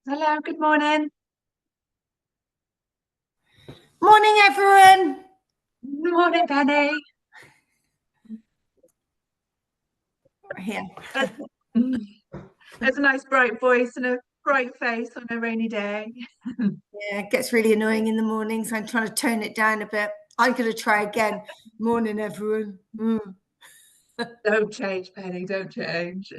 Hello, good morning. Morning, everyone. Good morning, Penny. Here. That's, that's a nice bright voice and a bright face on a rainy day. Yeah, it gets really annoying in the morning, so I'm trying to tone it down a bit. I'm going to try again. Morning, everyone. Don't change, Penny, don't change.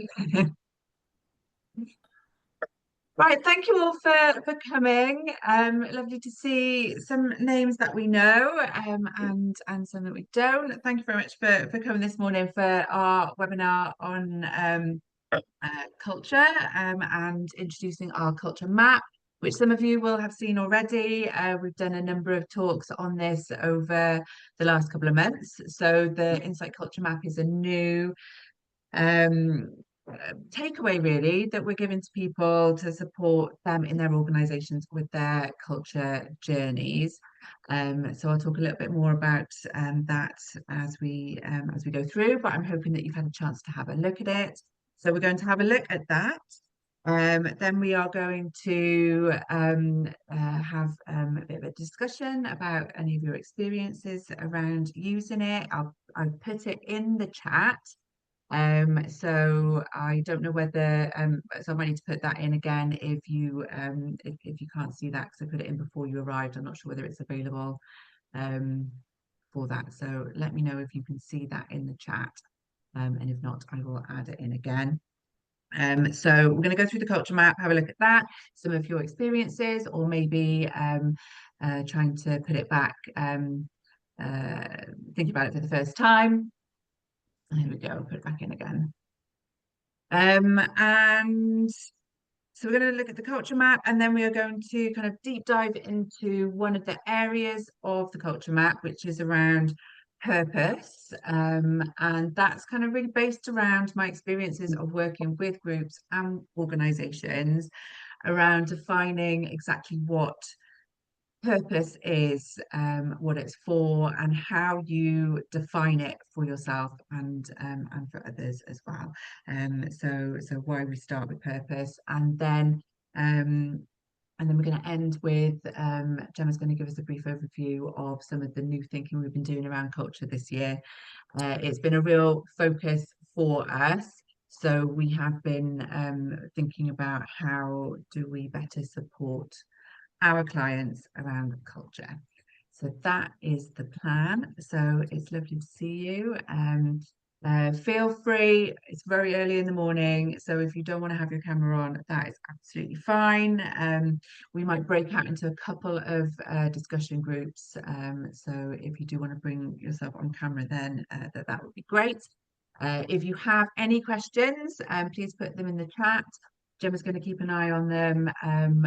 Right, thank you all for coming. Lovely to see some names that we know and some that we don't. Thank you very much for coming this morning for our webinar on culture and introducing our culture map, which some of you will have seen already. We've done a number of talks on this over the last couple of months. So the Insight Culture Map is a new um, takeaway really that we're giving to people to support them in their organizations with their culture journeys. So I'll talk a little bit more about that as we go through, but I'm hoping that you've had a chance to have a look at it. So we're going to have a look at that. Then we are going to have a bit of a discussion about any of your experiences around using it. I've put it in the chat. So I don't know whether so I might need to put that in again if you can't see that because I put it in before you arrived. I'm not sure whether it's available for that. So let me know if you can see that in the chat. And if not, I will add it in again. So we're going to go through the culture map, have a look at that, some of your experiences, or maybe trying to put it back, thinking about it for the first time. There we go, put it back in again. And so we're going to look at the culture map, and then we are going to kind of deep dive into one of the areas of the culture map, which is around purpose. And that's kind of really based around my experiences of working with groups and organizations around defining exactly what purpose is, what it's for, and how you define it for yourself and for others as well. So why we start with purpose, and then we're going to end with Gemma's going to give us a brief overview of some of the new thinking we've been doing around culture this year. It's been a real focus for us. So we have been thinking about how do we better support our clients around culture. So that is the plan. So it's lovely to see you. Feel free, it's very early in the morning, so if you don't want to have your camera on, that is absolutely fine. We might break out into a couple of discussion groups. So if you do want to bring yourself on camera, then that would be great. If you have any questions, please put them in the chat. Gemma's going to keep an eye on them and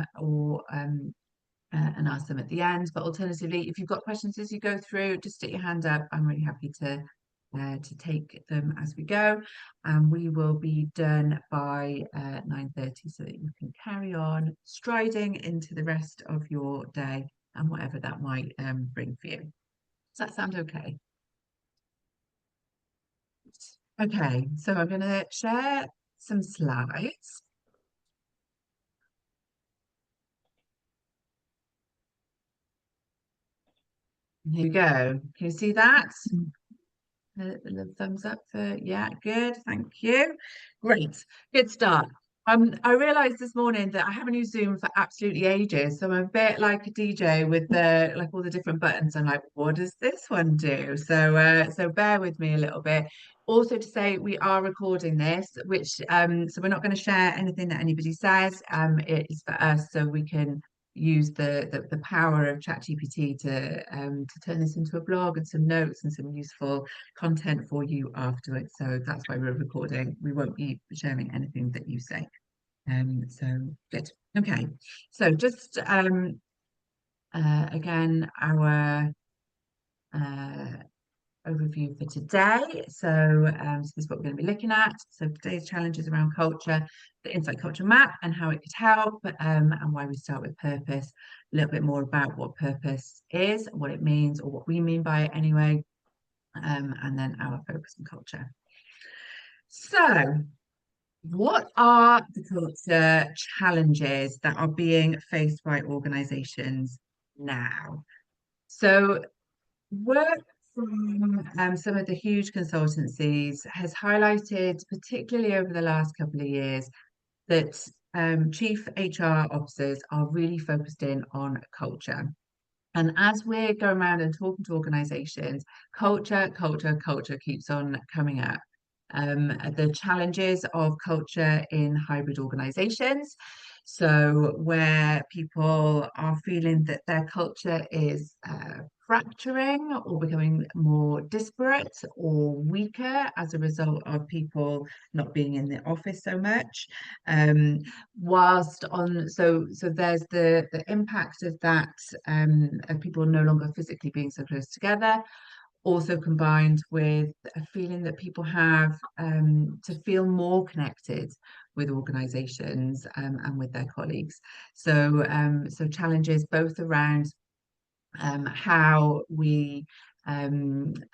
ask them at the end. But alternatively, if you've got questions as you go through, just stick your hand up. I'm really happy to take them as we go. And we will be done by 9:30 so that you can carry on striding into the rest of your day and whatever that might bring for you. Does that sound okay? Okay, so I'm going to share some slides. Here we go. Can you see that? The thumbs up for, yeah, good, thank you. Great, good start. I realized this morning that I haven't used Zoom for absolutely ages, so I'm a bit like a DJ with the like all the different buttons. I'm like, what does this one do? So bear with me a little bit. Also to say we are recording this, which so we're not going to share anything that anybody says. It is for us so we can use the power of ChatGPT to turn this into a blog and some notes and some useful content for you afterwards. So that's why we're recording. We won't be sharing anything that you say. So good. Okay. So just again, our overview for today. So this is what we're going to be looking at. So today's challenges around culture, the Insight Culture Map and how it could help, and why we start with purpose, a little bit more about what purpose is, what it means, or what we mean by it anyway, and then our focus on culture. So What are the culture challenges that are being faced by organizations now? So, work from some of the huge consultancies has highlighted, particularly over the last couple of years, that chief HR officers are really focused in on culture. And as we're going around and talking to organizations, culture keeps on coming up. The challenges of culture in hybrid organizations. So, where people are feeling that their culture is fracturing or becoming more disparate or weaker as a result of people not being in the office so much. Whilst on, so there's the impact of that, of people no longer physically being so close together, also combined with a feeling that people have to feel more connected with organizations and with their colleagues. So challenges both around how we understand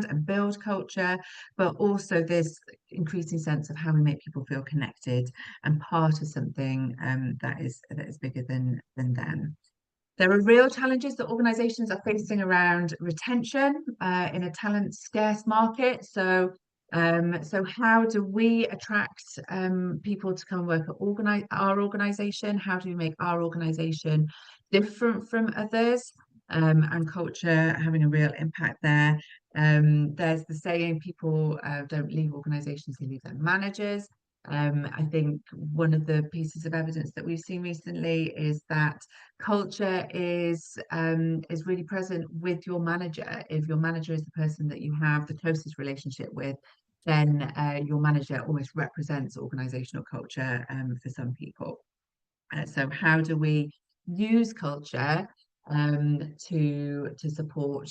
and build culture, but also this increasing sense of how we make people feel connected and part of something that is bigger than them. There are real challenges that organizations are facing around retention in a talent scarce market. So how do we attract people to come and work at our organization? How do we make our organization different from others? And culture having a real impact there. There's the saying, people don't leave organizations, they leave their managers. I think one of the pieces of evidence that we've seen recently is that culture is really present with your manager. If your manager is the person that you have the closest relationship with, then your manager almost represents organizational culture for some people. So how do we use culture to support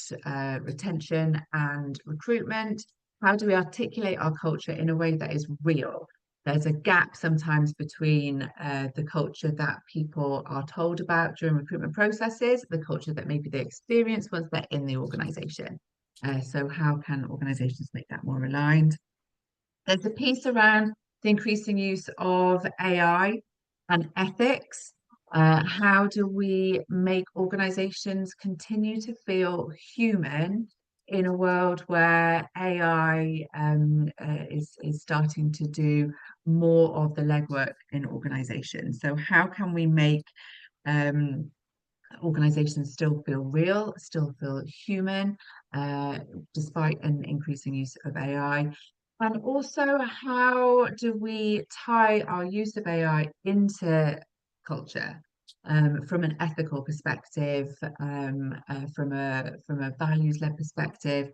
retention and recruitment? How do we articulate our culture in a way that is real? There's a gap sometimes between the culture that people are told about during recruitment processes, the culture that maybe they experience once they're in the organization. So how can organizations make that more aligned? There's a piece around the increasing use of AI and ethics. How do we make organizations continue to feel human in a world where AI is starting to do more of the legwork in organizations? So how can we make um, organizations still feel real, still feel human, despite an increasing use of AI? And also, how do we tie our use of AI into culture from an ethical perspective, from a values-led perspective?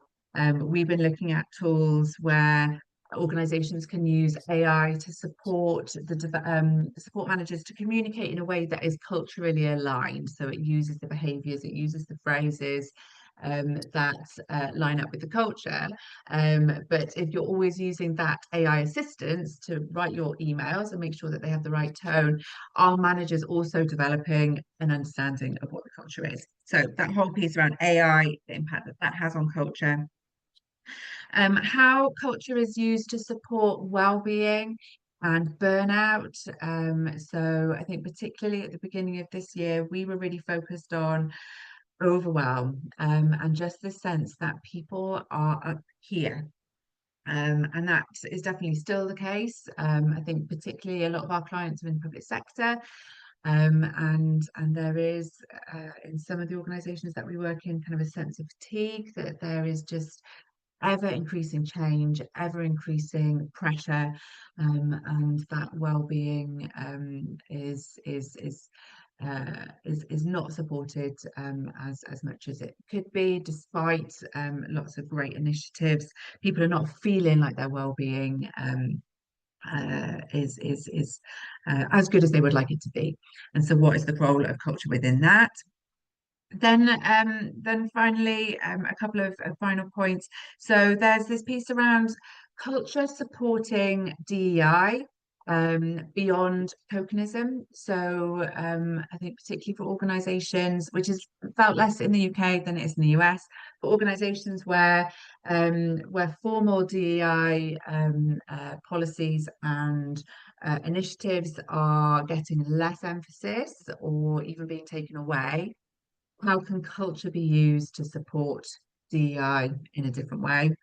We've been looking at tools where organizations can use AI to support the support managers to communicate in a way that is culturally aligned. So it uses the behaviors, it uses the phrases that line up with the culture. But if you're always using that AI assistance to write your emails and make sure that they have the right tone, our managers also developing an understanding of what the culture is. So that whole piece around AI, the impact that that has on culture, how culture is used to support well-being and burnout. So I think particularly at the beginning of this year, we were really focused on overwhelm and just the sense that people are up here. And that is definitely still the case. I think particularly a lot of our clients are in the public sector, and there is in some of the organisations that we work in kind of a sense of fatigue, that there is just ever increasing change, ever increasing pressure, and that well-being is not supported as much as it could be, despite lots of great initiatives. People are not feeling like their well-being is as good as they would like it to be. And so, what is the role of culture within that? Then finally, a couple of final points. So there's this piece around culture supporting DEI. beyond tokenism. So I think particularly for organisations, which is felt less in the UK than it is in the US, but organisations where formal DEI policies and initiatives are getting less emphasis or even being taken away, how can culture be used to support DEI in a different way?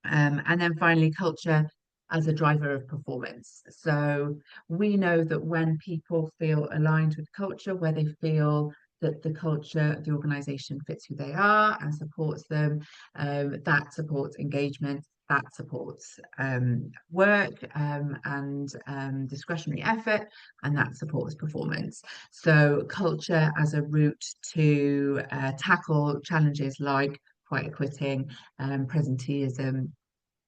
And then finally, culture as a driver of performance. So we know that when people feel aligned with culture, where they feel that the culture of the organization fits who they are and supports them, that supports engagement, that supports work and discretionary effort, and that supports performance. So culture as a route to tackle challenges like quiet quitting, presenteeism,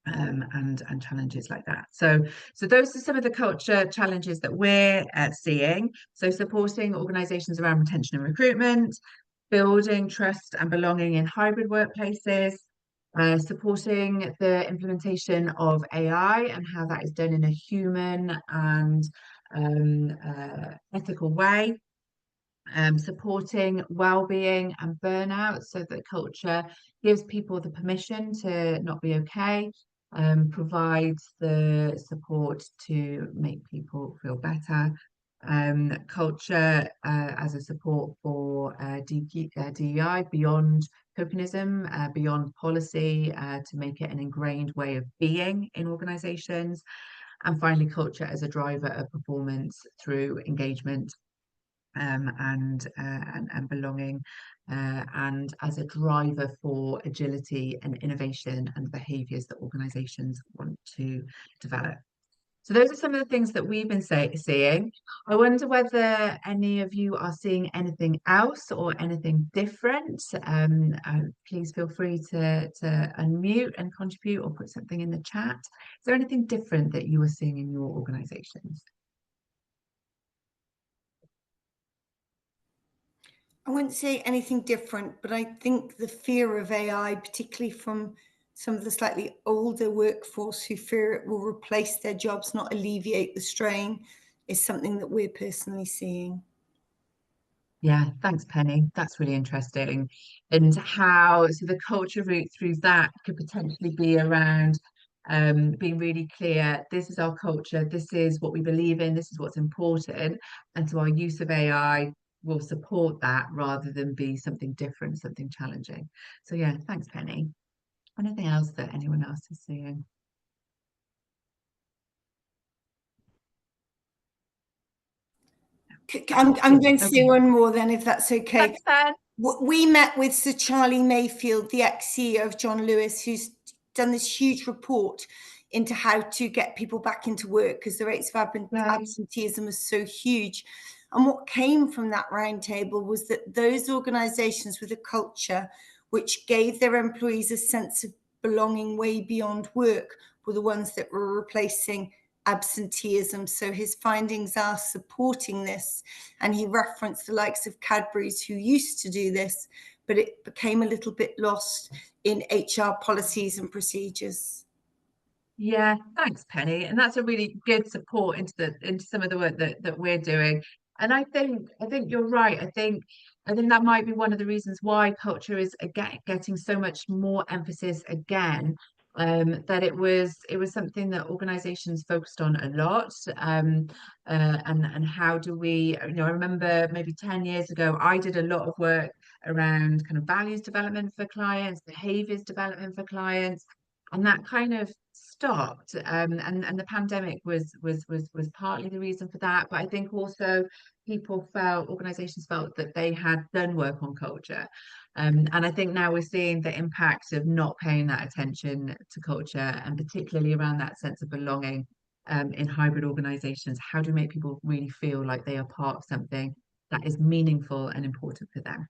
and challenges like that. So those are some of the culture challenges that we're seeing. So supporting organisations around retention and recruitment, building trust and belonging in hybrid workplaces, supporting the implementation of AI and how that is done in a human and ethical way. Supporting well-being and burnout so that culture gives people the permission to not be okay, provides the support to make people feel better. Culture as a support for DEI beyond tokenism, beyond policy, to make it an ingrained way of being in organizations. And finally, culture as a driver of performance through engagement, and belonging, and as a driver for agility and innovation and behaviours that organisations want to develop. So those are some of the things that we've been seeing. I wonder whether any of you are seeing anything else or anything different. Please feel free to unmute and contribute or put something in the chat. Is there anything different that you are seeing in your organisations? I wouldn't say anything different, but I think the fear of AI, particularly from some of the slightly older workforce who fear it will replace their jobs, not alleviate the strain, is something that we're personally seeing. Yeah, thanks, Penny. That's really interesting. And how, so the culture route through that could potentially be around being really clear, this is our culture, this is what we believe in, this is what's important. And so our use of AI will support that rather than be something different, something challenging. So yeah, thanks, Penny. Anything else that anyone else is seeing? I'm going to Okay. say one more then, if that's okay. Thanks, Ben. We met with Sir Charlie Mayfield, the ex-CEO of John Lewis, who's done this huge report into how to get people back into work because the rates of absenteeism is so huge. And what came from that roundtable was that those organisations with a culture which gave their employees a sense of belonging way beyond work were the ones that were replacing absenteeism. So his findings are supporting this. And he referenced the likes of Cadbury's who used to do this, but it became a little bit lost in HR policies and procedures. Yeah, thanks, Penny. And that's a really good support into some of the work that we're doing. And I think you're right. I think that might be one of the reasons why culture is again getting so much more emphasis again. That it was something that organizations focused on a lot. And how do we, I remember maybe 10 years ago, I did a lot of work around kind of values development for clients, behaviors development for clients, and that kind of stopped, and the pandemic was partly the reason for that, but I think also organizations felt that they had done work on culture, and I think now we're seeing the impact of not paying that attention to culture, and particularly around that sense of belonging, in hybrid organizations. How do we make people really feel like they are part of something that is meaningful and important for them?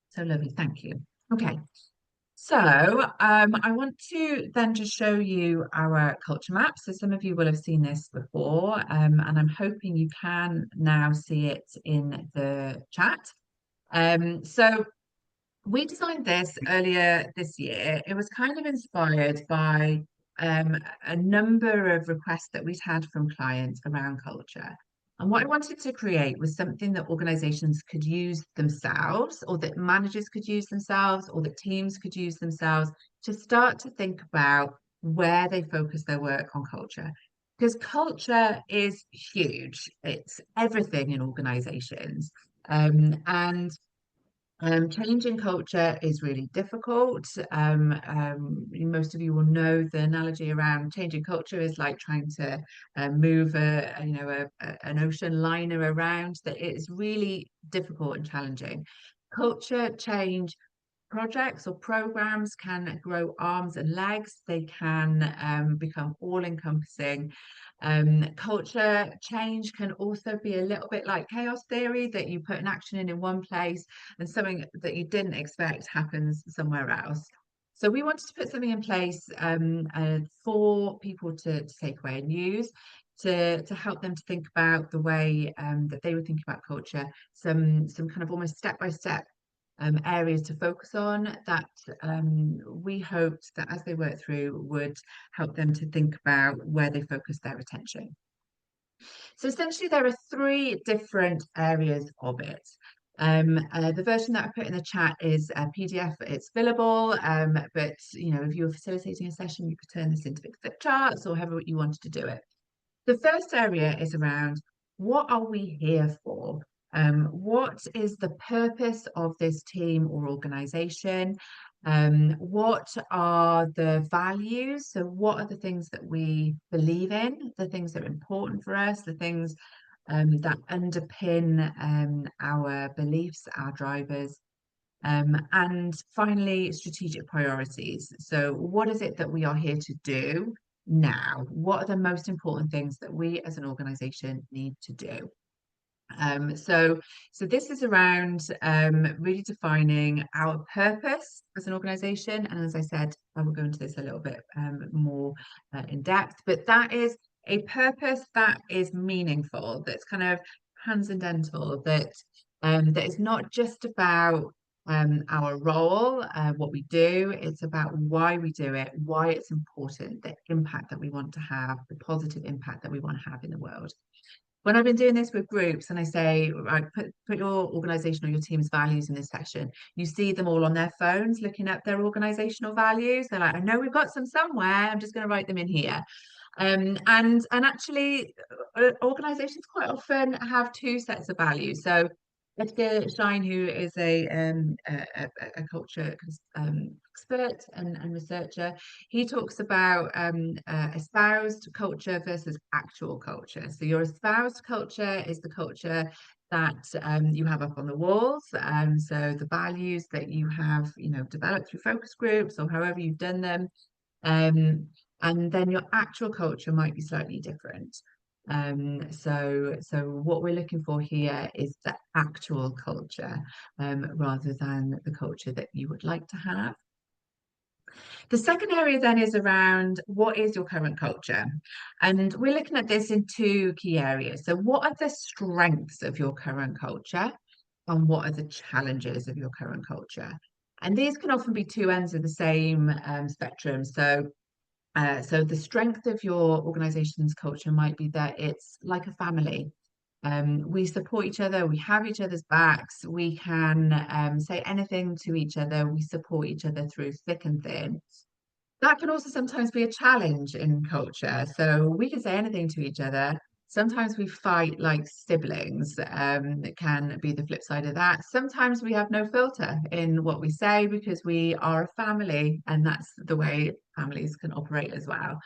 So lovely, thank you. Okay, so I want to then just show you our culture map. So some of you will have seen this before, and I'm hoping you can now see it in the chat. So we designed this earlier this year. It was kind of inspired by a number of requests that we'd had from clients around culture. And what I wanted to create was something that organizations could use themselves, or that managers could use themselves, or that teams could use themselves to start to think about where they focus their work on culture. Because culture is huge, it's everything in organizations. And changing culture is really difficult. Most of you will know the analogy around changing culture is like trying to move an ocean liner around. That it is really difficult and challenging. Culture change projects or programs can grow arms and legs. They can become all-encompassing. Culture change can also be a little bit like chaos theory, that you put an action in one place and something that you didn't expect happens somewhere else. So we wanted to put something in place for people to take away and use, to help them to think about the way that they would think about culture, some kind of almost step-by-step areas to focus on that we hoped that as they work through would help them to think about where they focus their attention. So essentially there are three different areas of it. The version that I put in the chat is a PDF, it's fillable, but if you're facilitating a session, you could turn this into big flip charts or however you wanted to do it. The first area is around, what are we here for? What is the purpose of this team or organization? What are the values? So what are the things that we believe in, the things that are important for us, the things that underpin our beliefs, our drivers? And finally, strategic priorities. So what is it that we are here to do now? What are the most important things that we as an organization need to do? So this is around really defining our purpose as an organization. And as I said, I will go into this a little bit more in depth, but that is a purpose that is meaningful, that's kind of transcendental, that is not just about our role, what we do. It's about why we do it, why it's important, the impact that we want to have, the positive impact that we want to have in the world. When I've been doing this with groups and I say, right, put your organization or your team's values in this session, you see them all on their phones looking up their organizational values. They're like, I know we've got some somewhere, I'm just going to write them in here. And actually, organizations quite often have two sets of values. So Edgar Schein, who is a culture expert and researcher, he talks about espoused culture versus actual culture. So your espoused culture is the culture that you have up on the walls. So the values that you have, developed through focus groups or however you've done them. And then your actual culture might be slightly different. So what we're looking for here is the actual culture rather than the culture that you would like to have. The second area then is around, what is your current culture? And we're looking at this in two key areas. So what are the strengths of your current culture and what are the challenges of your current culture? And these can often be two ends of the same spectrum. So the strength of your organization's culture might be that it's like a family. We support each other, we have each other's backs, we can say anything to each other, we support each other through thick and thin. That can also sometimes be a challenge in culture. So we can say anything to each other. Sometimes we fight like siblings. It can be the flip side of that. Sometimes we have no filter in what we say because we are a family, and that's the way families can operate as well.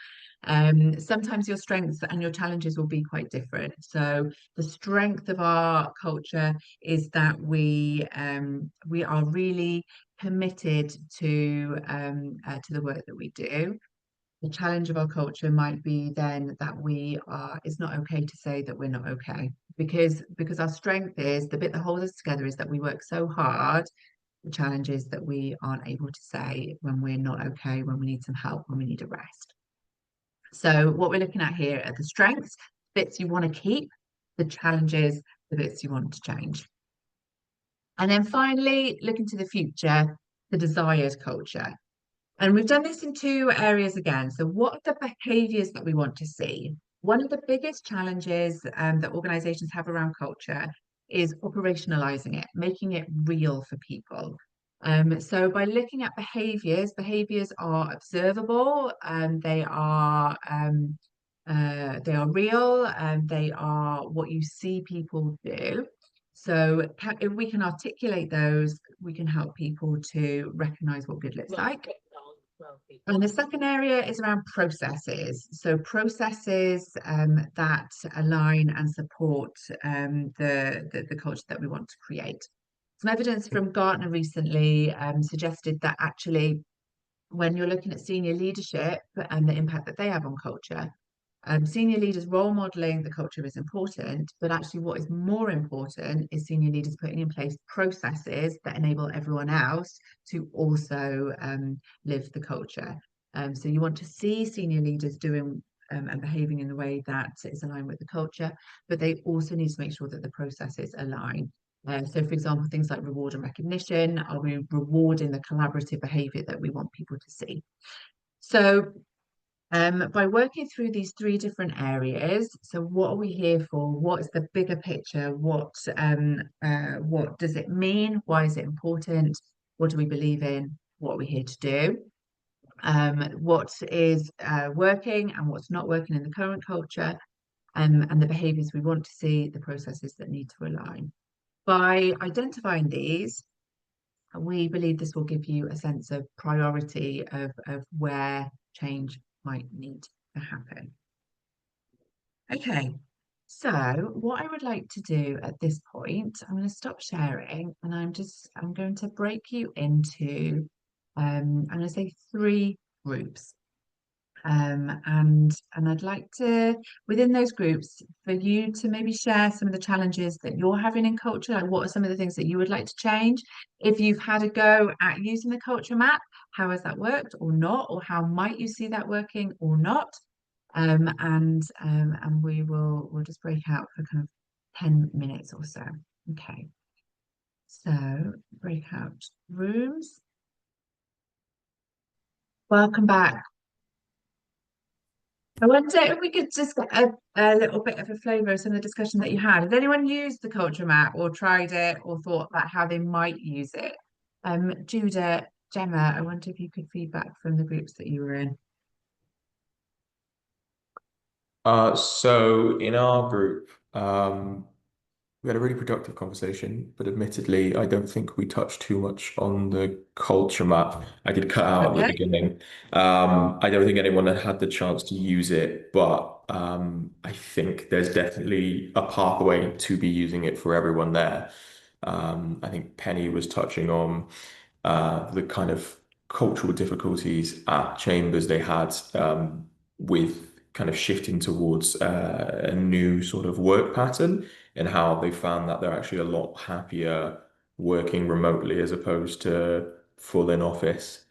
Sometimes your strengths and your challenges will be quite different. So the strength of our culture is that we are really committed to the work that we do. The challenge of our culture might be then that it's not okay to say that we're not okay, because our strength is the bit that holds us together is that we work so hard. The challenge is that we aren't able to say when we're not okay, when we need some help, when we need a rest. So what we're looking at here are the strengths, bits you want to keep, the challenges, the bits you want to change. And then finally, looking to the future, the desired culture. And we've done this in two areas again. So what are the behaviors that we want to see? One of the biggest challenges that organizations have around culture is operationalizing it, making it real for people. So by looking at behaviors are observable, they are real, and they are what you see people do. So if we can articulate those, we can help people to recognize what good looks like. And the second area is around processes. So processes that align and support the culture that we want to create. Some evidence from Gartner recently suggested that actually, when you're looking at senior leadership and the impact that they have on culture, senior leaders role modeling the culture is important, but actually what is more important is senior leaders putting in place processes that enable everyone else to also live the culture. So you want to see senior leaders doing and behaving in the way that is aligned with the culture, but they also need to make sure that the processes align. So, for example, things like reward and recognition, are we rewarding the collaborative behavior that we want people to see? So by working through these three different areas, so what are we here for? What is the bigger picture? What does it mean? Why is it important? What do we believe in? What are we here to do? What is working and what's not working in the current culture, and the behaviours we want to see, the processes that need to align. By identifying these, we believe this will give you a sense of priority of where change might need to happen. Okay, so what I would like to do at this point, I'm going to stop sharing and I'm going to break you into, I'm going to say 3 groups. And I'd like to, within those groups, for you to maybe share some of the challenges that you're having in culture. Like, what are some of the things that you would like to change? If you've had a go at using the culture map, how has that worked or not? Or how might you see that working or not? And we'll just break out for kind of 10 minutes or so. Okay. So breakout rooms. Welcome back. I wonder if we could just get a little bit of a flavour of some of the discussion that you had. Has anyone used the culture map or tried it or thought about how they might use it? Judah, Gemma, I wonder if you could feedback from the groups that you were in. So in our group, we had a really productive conversation, but admittedly, I don't think we touched too much on the culture map. I did cut out at the Okay. beginning. I don't think anyone had had the chance to use it, but I think there's definitely a pathway to be using it for everyone there. I think Penny was touching on the kind of cultural difficulties at Chambers they had with kind of shifting towards a new sort of work pattern and how they found that they're actually a lot happier working remotely as opposed to full in office.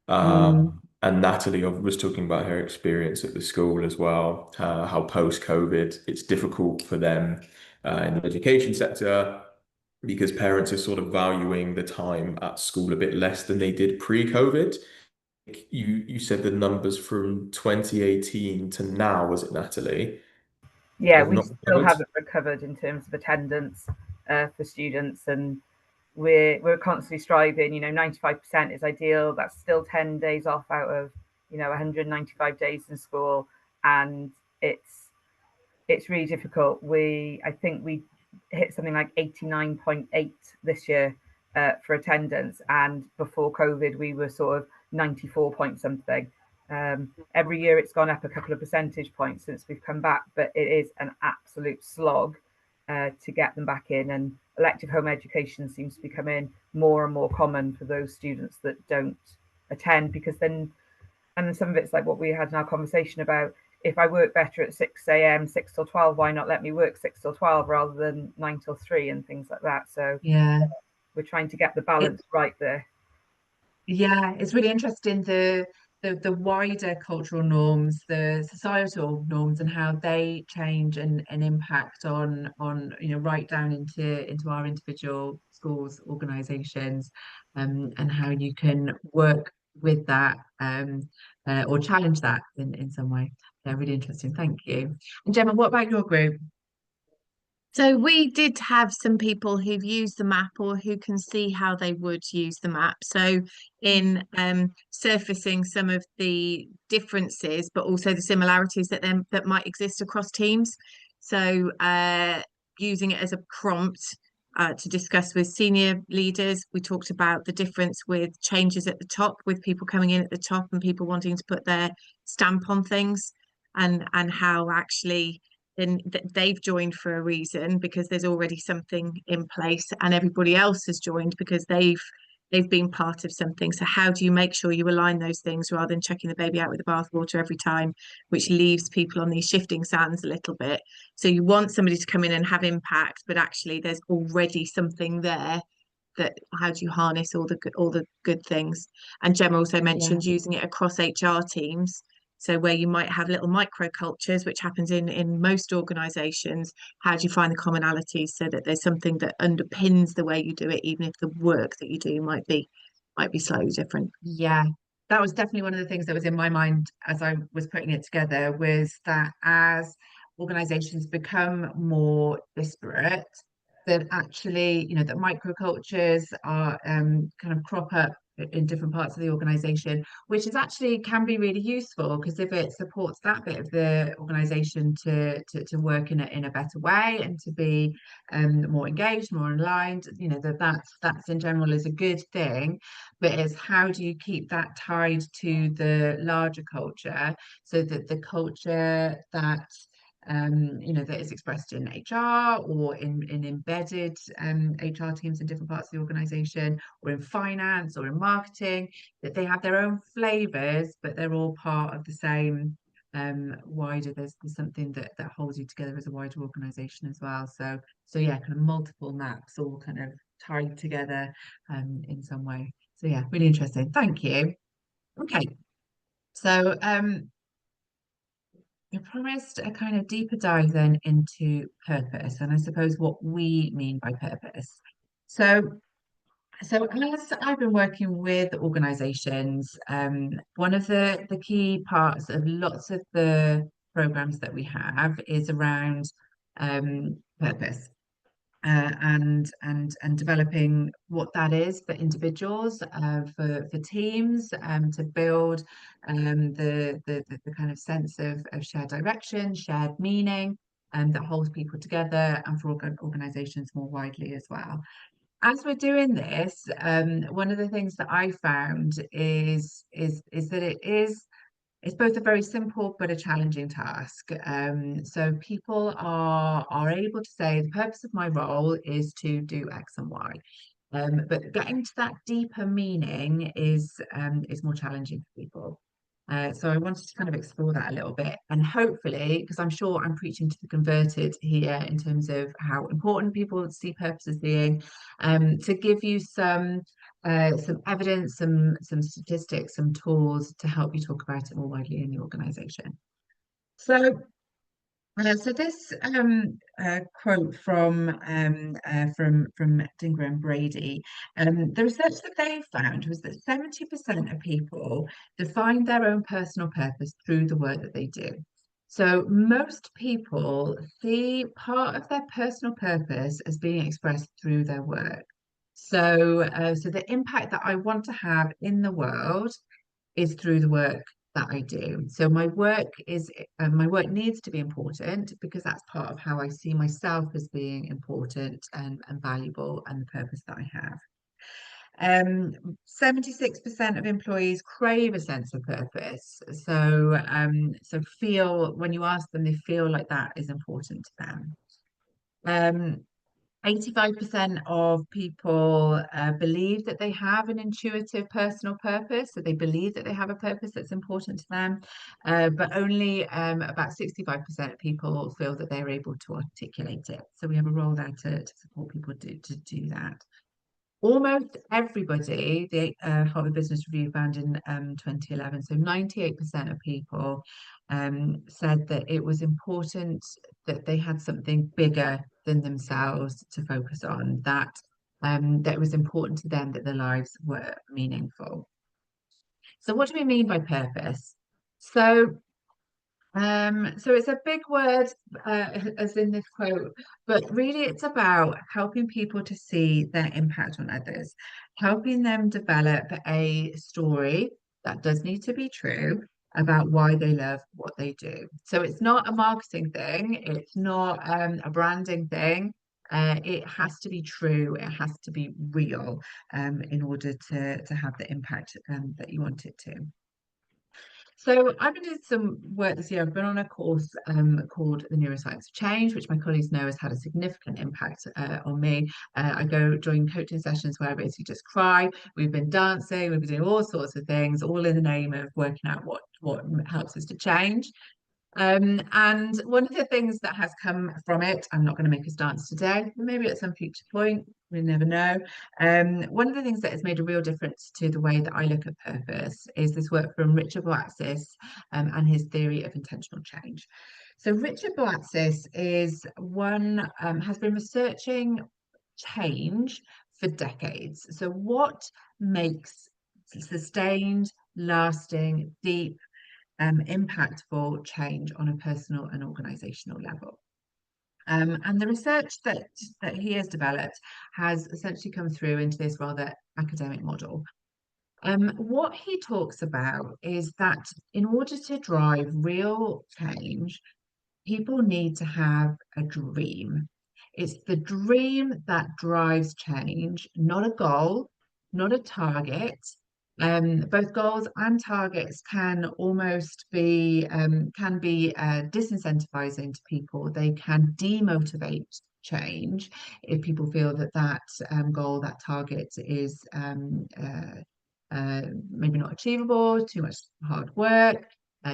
Mm, And Natalie was talking about her experience at the school as well, how post-COVID it's difficult for them in the education sector because parents are sort of valuing the time at school a bit less than they did pre-COVID. You said the numbers from 2018 to now, was it, Natalie? Yeah, Have we not still recovered? haven't recovered in terms of attendance for students, and we're constantly striving. 95% is ideal. That's still 10 days off out of 195 days in school, and it's really difficult. I think we hit something like 89.8 this year for attendance, and before COVID we were sort of 94 point something. Every year it's gone up a couple of percentage points since we've come back, but it is an absolute slog to get them back in. And elective home education seems to be becoming more and more common for those students that don't attend, because then, and then some of it's like what we had in our conversation about, if I work better at 6 a.m., 6 till 12, why not let me work 6 till 12 rather than 9 till 3 and things like that? So yeah. we're trying to get the It, balance right there. yeah, it's really interesting the wider cultural norms, the societal norms, and how they change and impact on right down into our individual schools, organisations, and how you can work with that, or challenge that in some way. Yeah, really interesting. Thank you. And Gemma, what about your group? So we did have some people who've used the map or who can see how they would use the map. So in surfacing some of the differences, but also the similarities that might exist across teams. So using it as a prompt to discuss with senior leaders. We talked about the difference with changes at the top, with people coming in at the top and people wanting to put their stamp on things, and how actually then they've joined for a reason because there's already something in place, and everybody else has joined because they've been part of something. So how do you make sure you align those things rather than chucking the baby out with the bathwater every time, which leaves people on these shifting sands a little bit? So you want somebody to come in and have impact, but actually there's already something there. That how do you harness all the good things? And Gemma also mentioned using it across HR teams. So where you might have little micro cultures, which happens in most organisations, how do you find the commonalities so that there's something that underpins the way you do it, even if the work that you do might be slightly different? Yeah, that was definitely one of the things that was in my mind as I was putting it together, was that as organisations become more disparate, that actually, you know, that microcultures are kind of crop up in different parts of the organisation, which is actually can be really useful, because if it supports that bit of the organisation to work in a better way and to be more engaged, more aligned, you know, that's in general is a good thing. But it's how do you keep that tied to the larger culture, so that the culture that you know, that is expressed in HR or in embedded HR teams in different parts of the organization, or in finance or in marketing, that they have their own flavors, but they're all part of the same wider, there's something that holds you together as a wider organization as well. So yeah, kind of multiple maps all kind of tied together in some way. So yeah, really interesting. Thank you. Okay, so I promised a kind of deeper dive then into purpose, and I suppose what we mean by purpose. So as I've been working with organisations, one of the key parts of lots of the programs that we have is around purpose. And developing what that is for individuals, for teams, to build the kind of sense of shared direction, shared meaning, and that holds people together, and for organizations more widely as well. As we're doing this, one of the things that I found is that it's both a very simple but a challenging task. So people are able to say the purpose of my role is to do X and Y. But getting to that deeper meaning is more challenging for people. So I wanted to kind of explore that a little bit, and hopefully, because I'm sure I'm preaching to the converted here in terms of how important people see purpose as being, to give you some evidence, some statistics, some tools to help you talk about it more widely in the organisation. So this quote from Dinger and Brady, the research that they found was that 70% of people define their own personal purpose through the work that they do. So most people see part of their personal purpose as being expressed through their work. So the impact that I want to have in the world is through the work that I do. So my work needs to be important, because that's part of how I see myself as being important and valuable, and the purpose that I have. 76% of employees crave a sense of purpose. So feel, when you ask them, they feel like that is important to them. 85% of people believe that they have an intuitive personal purpose, so they believe that they have a purpose that's important to them, but only about 65% of people feel that they're able to articulate it. So we have a role there to support people to do that. Almost everybody, the Harvard Business Review found in 2011, so 98% of people said that it was important that they had something bigger than themselves to focus on, that it was important to them that their lives were meaningful. So what do we mean by purpose? So it's a big word, as in this quote, but really it's about helping people to see their impact on others, helping them develop a story that does need to be true about why they love what they do. So it's not a marketing thing, it's not a branding thing. It has to be true, it has to be real, in order to have the impact that you want it to. So I've been doing some work this year. I've been on a course called The Neuroscience of Change, which my colleagues know has had a significant impact on me. I go join coaching sessions where I basically just cry. We've been dancing, we've been doing all sorts of things, all in the name of working out what helps us to change. And one of the things that has come from it, I'm not going to make us dance today, maybe at some future point, we never know. One of the things that has made a real difference to the way that I look at purpose is this work from Richard Boatzis and his theory of intentional change. So Richard Boatzis has been researching change for decades. So what makes sustained, lasting, deep, impactful change on a personal and organizational level. And the research that he has developed has essentially come through into this rather academic model. What he talks about is that in order to drive real change, people need to have a dream. It's the dream that drives change, not a goal, not a target. Both goals and targets can almost be disincentivizing to people. They can demotivate change if people feel that goal, that target is maybe not achievable, too much hard work,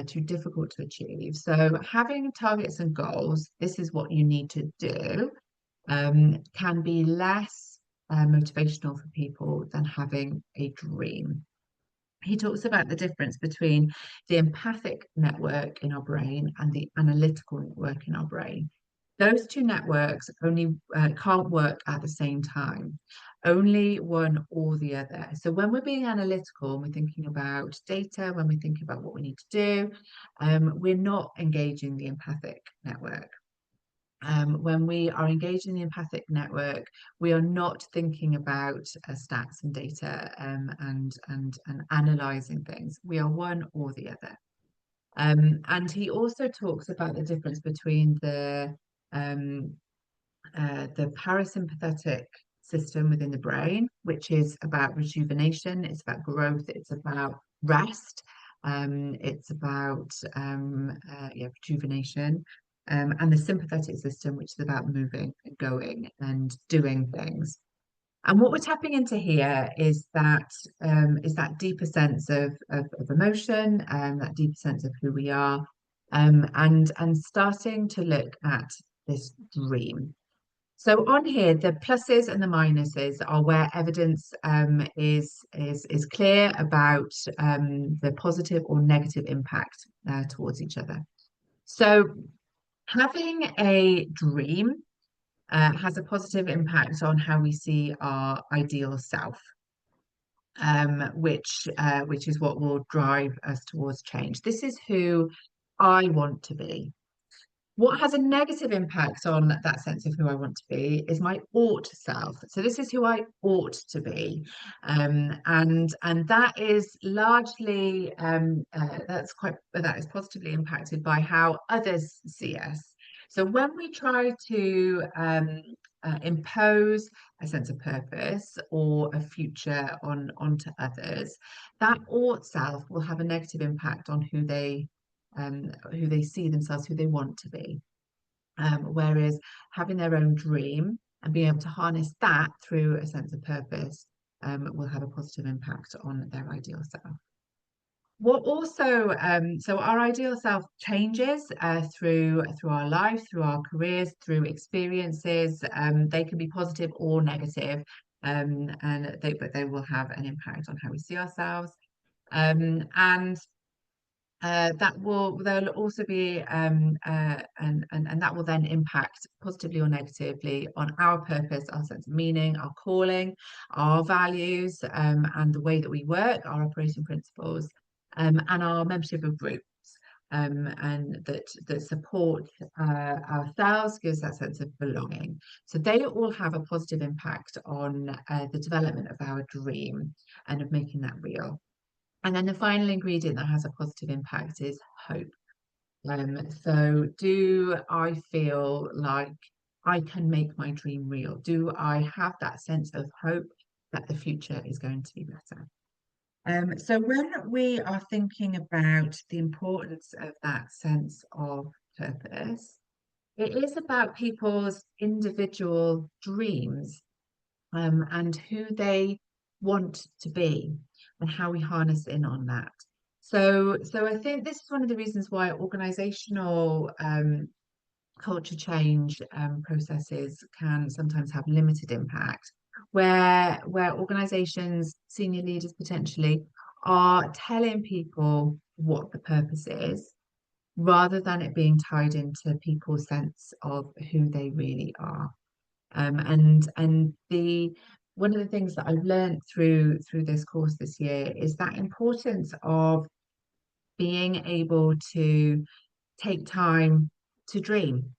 too difficult to achieve. So having targets and goals, this is what you need to do, can be less motivational for people than having a dream. He talks about the difference between the empathic network in our brain and the analytical network in our brain. Those two networks only can't work at the same time, only one or the other. So when we're being analytical and we're thinking about data, when we think about what we need to do, we're not engaging the empathic network. When we are engaged in the empathic network, we are not thinking about stats and data and analysing things. We are one or the other. And he also talks about the difference between the parasympathetic system within the brain, which is about rejuvenation, it's about growth, it's about rest, it's about rejuvenation. And the sympathetic system, which is about moving and going and doing things. And what we're tapping into here is that deeper sense of emotion, that deeper sense of who we are, and starting to look at this dream. So on here, the pluses and the minuses are where evidence is clear about the positive or negative impact towards each other. So having a dream has a positive impact on how we see our ideal self, which is what will drive us towards change. This is who I want to be. What has a negative impact on that sense of who I want to be is my ought self. So this is who I ought to be, and that is largely that is positively impacted by how others see us. So when we try to impose a sense of purpose or a future onto others, that ought self will have a negative impact on who they see themselves, who they want to be. Whereas having their own dream and being able to harness that through a sense of purpose will have a positive impact on their ideal self. What also, so our ideal self changes through our life, through our careers, through experiences. They can be positive or negative, but they will have an impact on how we see ourselves. And there'll also be and that will then impact positively or negatively on our purpose, our sense of meaning, our calling, our values, and the way that we work, our operating principles, and our membership of groups. And that support ourselves, gives that sense of belonging. So they all have a positive impact on the development of our dream and of making that real. And then the final ingredient that has a positive impact is hope. So do I feel like I can make my dream real? Do I have that sense of hope that the future is going to be better? So when we are thinking about the importance of that sense of purpose, it is about people's individual dreams, and who they want to be and how we harness in on that. So I think this is one of the reasons why organizational culture change processes can sometimes have limited impact, where organizations, senior leaders potentially, are telling people what the purpose is, rather than it being tied into people's sense of who they really are. And the one of the things that I've learned through this course this year is that importance of being able to take time to dream,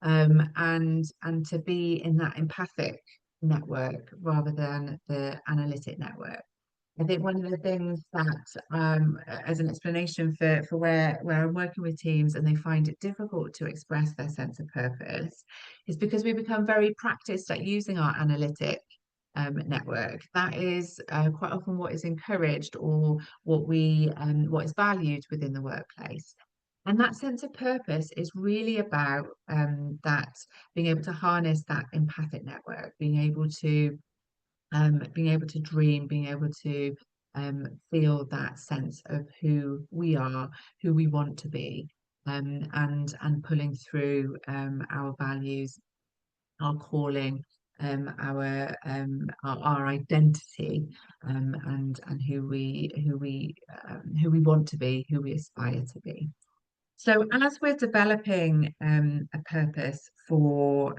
and to be in that empathic network rather than the analytic network. I think one of the things that, as an explanation for where I'm working with teams and they find it difficult to express their sense of purpose, is because we become very practiced at using our analytic network. That is quite often what is encouraged, or what is valued within the workplace. And that sense of purpose is really about that being able to harness that empathic network, being able to dream, being able to feel that sense of who we are, who we want to be, and pulling through our values, our calling, our identity, and who we want to be, who we aspire to be. So as we're developing a purpose for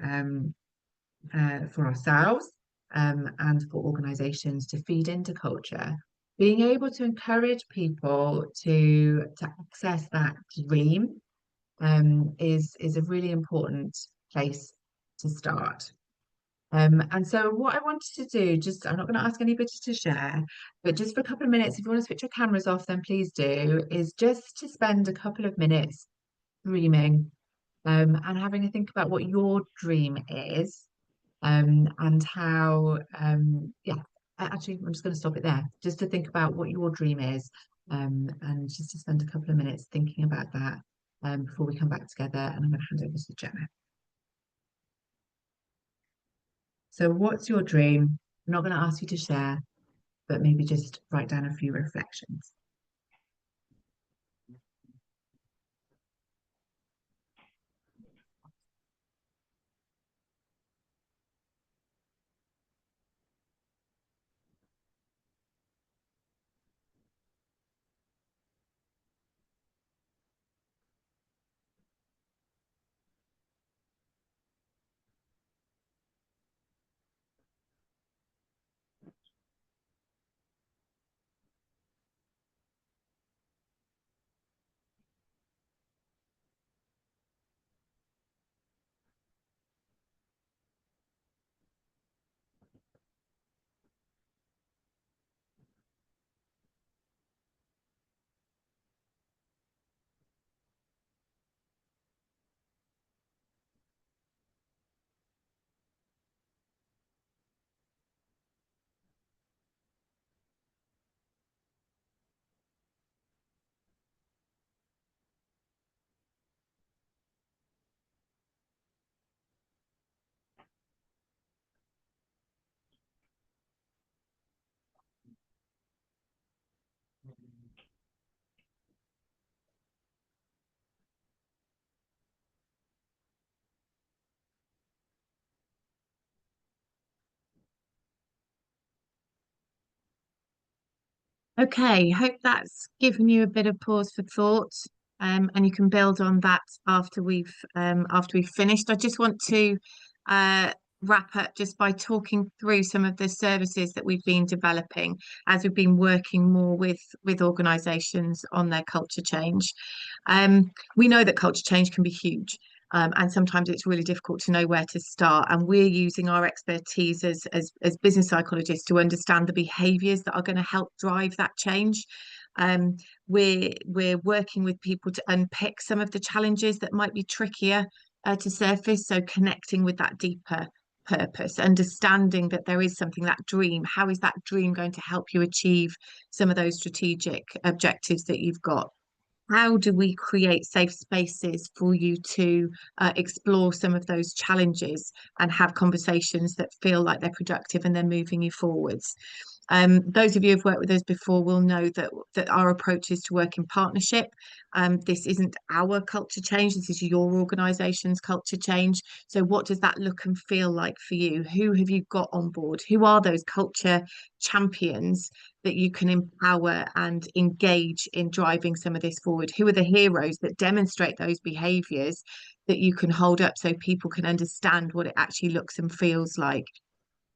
ourselves, and for organizations to feed into culture, being able to encourage people to access that dream is a really important place to start. And so what I wanted to do, just I'm not going to ask anybody to share, but just for a couple of minutes, if you want to switch your cameras off, then please do, is just to spend a couple of minutes dreaming, and having a think about what your dream is, and how, yeah, actually, I'm just going to stop it there, just to think about what your dream is, and just to spend a couple of minutes thinking about that, before we come back together, and I'm going to hand over to Gemma. So what's your dream? I'm not going to ask you to share, but maybe just write down a few reflections. Okay, hope that's given you a bit of pause for thought, and you can build on that after we've finished. I just want to uh, wrap up just by talking through some of the services that we've been developing as we've been working more with organisations on their culture change. We know that culture change can be huge. And sometimes it's really difficult to know where to start. And we're using our expertise as business psychologists to understand the behaviours that are going to help drive that change. Um, we're working with people to unpick some of the challenges that might be trickier to surface. So connecting with that deeper purpose, understanding that there is something, that dream. How is that dream going to help you achieve some of those strategic objectives that you've got? How do we create safe spaces for you to explore some of those challenges and have conversations that feel like they're productive and they're moving you forwards? Those of you who've worked with us before will know that our approach is to work in partnership. This isn't our culture change, this is your organisation's culture change. So what does that look and feel like for you? Who have you got on board? Who are those culture champions that you can empower and engage in driving some of this forward? Who are the heroes that demonstrate those behaviours that you can hold up so people can understand what it actually looks and feels like?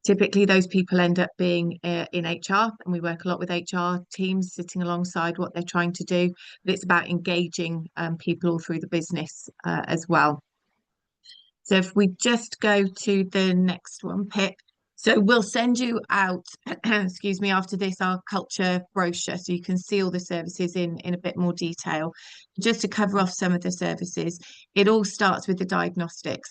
Typically, those people end up being in HR, and we work a lot with HR teams sitting alongside what they're trying to do. But it's about engaging people all through the business as well. So if we just go to the next one, Pip. So we'll send you out, excuse me, after this, our culture brochure, so you can see all the services in a bit more detail. Just to cover off some of the services, it all starts with the diagnostics.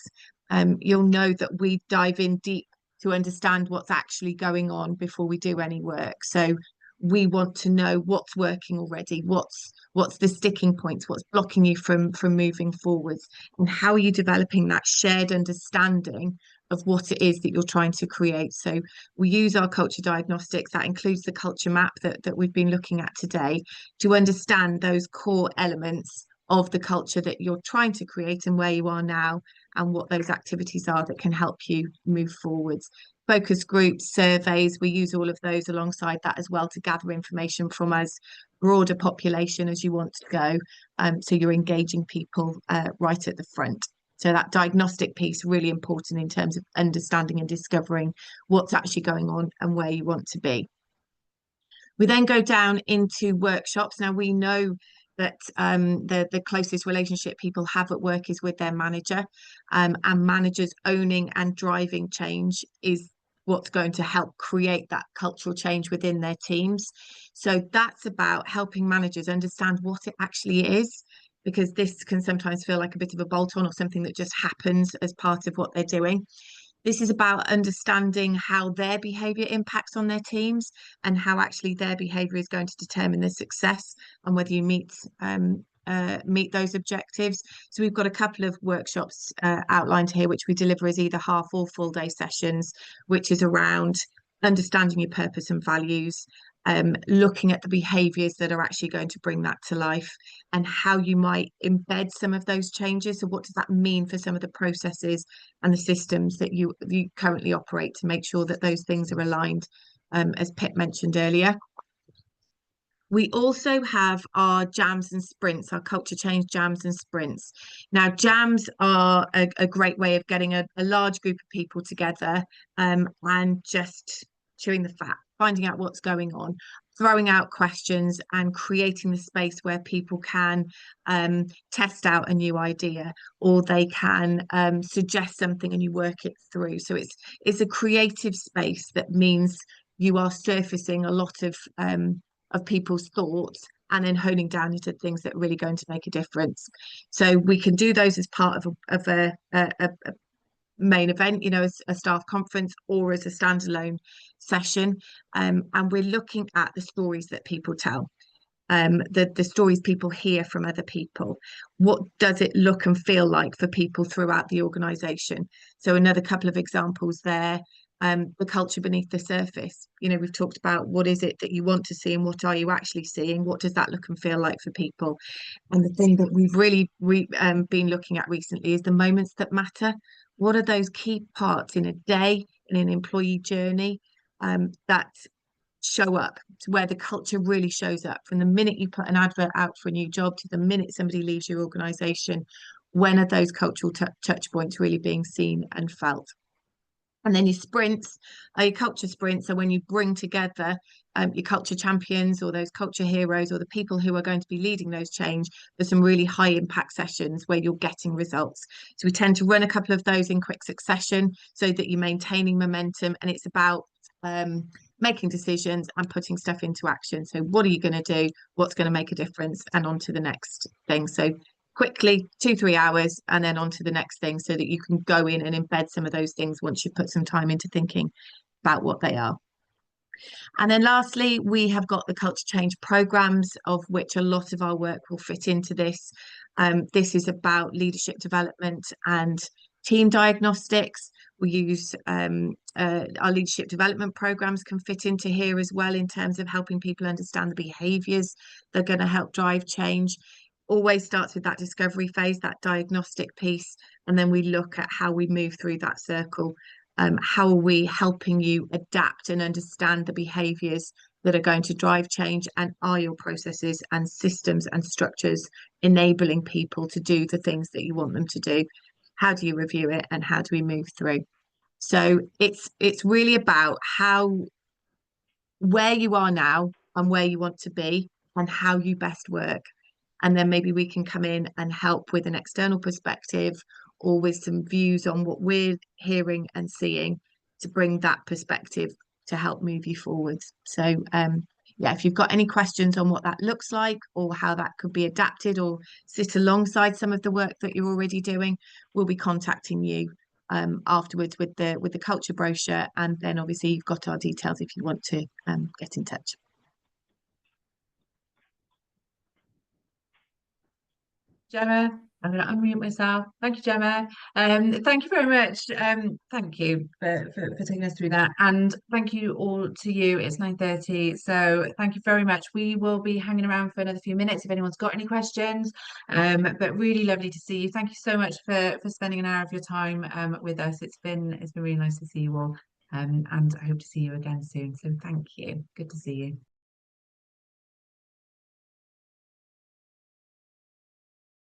You'll know that we dive in deep to understand what's actually going on before we do any work. So we want to know what's working already, what's the sticking points, what's blocking you from moving forwards, and how are you developing that shared understanding of what it is that you're trying to create. So we use our culture diagnostics, that includes the culture map that we've been looking at today, to understand those core elements of the culture that you're trying to create and where you are now, and what those activities are that can help you move forwards. Focus groups, surveys, we use all of those alongside that as well to gather information from as broader population as you want to go. So you're engaging people right at the front. So that diagnostic piece, really important in terms of understanding and discovering what's actually going on and where you want to be. We then go down into workshops. Now we know that the closest relationship people have at work is with their manager, and managers owning and driving change is what's going to help create that cultural change within their teams. So that's about helping managers understand what it actually is, because this can sometimes feel like a bit of a bolt-on or something that just happens as part of what they're doing. This is about understanding how their behaviour impacts on their teams and how actually their behaviour is going to determine the success and whether you meet those objectives. So we've got a couple of workshops outlined here, which we deliver as either half or full day sessions, which is around understanding your purpose and values, looking at the behaviours that are actually going to bring that to life, and how you might embed some of those changes. So what does that mean for some of the processes and the systems that you currently operate to make sure that those things are aligned, as Pip mentioned earlier. We also have our jams and sprints, our culture change jams and sprints. Now, jams are a great way of getting a large group of people together and just chewing the fat, finding out what's going on, throwing out questions and creating the space where people can test out a new idea, or they can suggest something and you work it through. So it's a creative space that means you are surfacing a lot of people's thoughts and then honing down into things that are really going to make a difference. So we can do those as part of a main event, you know, as a staff conference or as a standalone session. And we're looking at the stories that people tell. The stories people hear from other people. What does it look and feel like for people throughout the organisation? So another couple of examples there. The culture beneath the surface. You know, we've talked about what is it that you want to see and what are you actually seeing? What does that look and feel like for people? And the thing that we've really been looking at recently is the moments that matter. What are those key parts in a day, in an employee journey, that show up, to where the culture really shows up from the minute you put an advert out for a new job to the minute somebody leaves your organization. When are those cultural touch points really being seen and felt? And then your sprints are your culture sprints. So when you bring together your culture champions or those culture heroes or the people who are going to be leading those change, there's some really high impact sessions where you're getting results. So we tend to run a couple of those in quick succession so that you're maintaining momentum, and it's about making decisions and putting stuff into action. So what are you going to do? What's going to make a difference? And on to the next thing. So quickly, 2-3 hours, and then on to the next thing, so that you can go in and embed some of those things once you've put some time into thinking about what they are. And then lastly, we have got the culture change programs, of which a lot of our work will fit into this. This is about leadership development and team diagnostics. We use our leadership development programs can fit into here as well, in terms of helping people understand the behaviours that are going to help drive change. Always starts with that discovery phase, that diagnostic piece, and then we look at how we move through that circle. How are we helping you adapt and understand the behaviours that are going to drive change, and are your processes and systems and structures enabling people to do the things that you want them to do? How do you review it, and how do we move through? So it's really about where you are now and where you want to be and how you best work. And then maybe we can come in and help with an external perspective or with some views on what we're hearing and seeing to bring that perspective to help move you forward. So yeah, if you've got any questions on what that looks like or how that could be adapted or sit alongside some of the work that you're already doing, we'll be contacting you afterwards with the culture brochure. And then obviously you've got our details if you want to get in touch. Gemma, I'm going to unmute myself. Thank you, Gemma. Thank you very much. Thank you for taking us through that. And thank you all to you. It's 9:30. So thank you very much. We will be hanging around for another few minutes if anyone's got any questions. But really lovely to see you. Thank you so much for spending an hour of your time with us. It's been really nice to see you all. And I hope to see you again soon. So thank you. Good to see you.